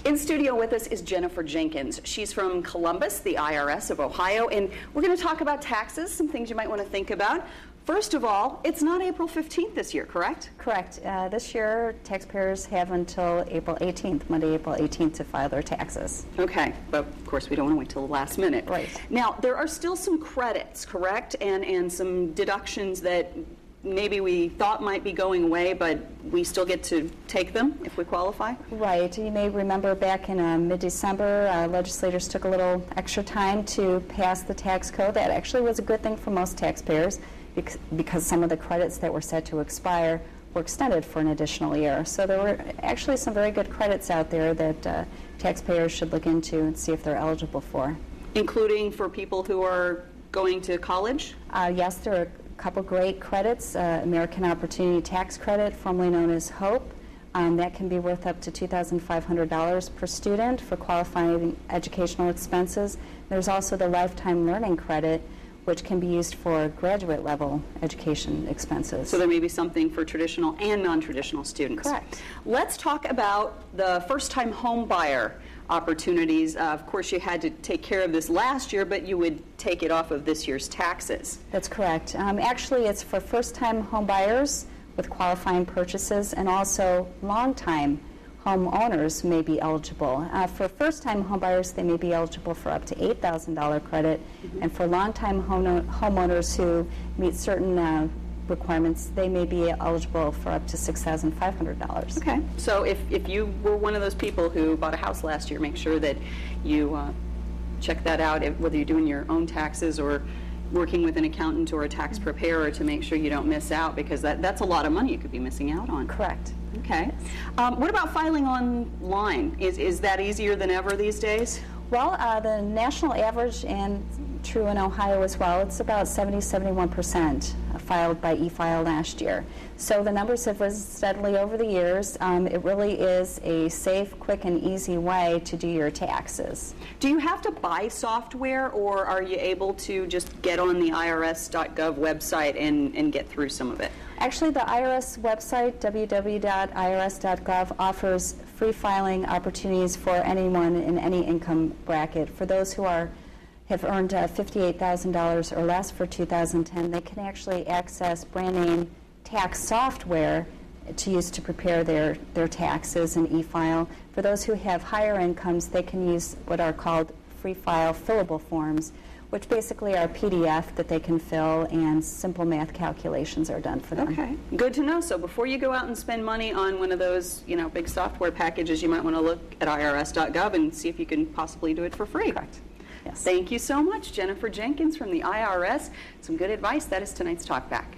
In studio with us is Jennifer Jenkins. She's from Columbus, the IRS of Ohio, and we're going to talk about taxes, some things you might want to think about. First of all, it's not April 15th this year, correct? Correct. This year, taxpayers have until April 18th, Monday, April 18th, to file their taxes. Okay, but of course we don't want to wait till the last minute. Right. Now, there are still some credits, correct, and some deductions that maybe we thought might be going away, but we still get to take them if we qualify? Right. You may remember back in mid-December, legislators took a little extra time to pass the tax code. That actually was a good thing for most taxpayers because some of the credits that were set to expire were extended for an additional year. So there were actually some very good credits out there that taxpayers should look into and see if they're eligible for. Including for people who are going to college? Yes, there are a couple great credits. American Opportunity Tax Credit, formerly known as HOPE. That can be worth up to $2,500 per student for qualifying educational expenses. There's also the Lifetime Learning Credit, which can be used for graduate level education expenses. So there may be something for traditional and non-traditional students. Correct. Let's talk about the first-time home buyer opportunities. Of course, you had to take care of this last year, but you would take it off of this year's taxes. That's correct. Actually, it's for first-time home buyers with qualifying purchases, and also long-time homeowners may be eligible. For first-time homebuyers, they may be eligible for up to $8,000 credit, and for long-time homeowners who meet certain requirements, they may be eligible for up to $6,500. Okay, so if you were one of those people who bought a house last year, make sure that you check that out, whether you're doing your own taxes or working with an accountant or a tax preparer to make sure you don't miss out, because that's a lot of money you could be missing out on. Correct. Okay. What about filing online? Is that easier than ever these days? Well, the national average, and true in Ohio as well, it's about 70-71% filed by e-file last year. So the numbers have risen steadily over the years. It really is a safe, quick, and easy way to do your taxes. Do you have to buy software, or are you able to just get on the IRS.gov website and get through some of it? Actually, the IRS website, www.irs.gov, offers free filing opportunities for anyone in any income bracket. For those who have earned $58,000 or less for 2010, they can actually access brand name tax software to use to prepare their taxes and e-file. For those who have higher incomes, they can use what are called free file fillable forms, which basically are a PDF that they can fill, and simple math calculations are done for them. Okay, good to know. So before you go out and spend money on one of those, big software packages, you might want to look at IRS.gov and see if you can possibly do it for free. Correct. Yes. Thank you so much, Jennifer Jenkins from the IRS. Some good advice. That is tonight's Talk Back.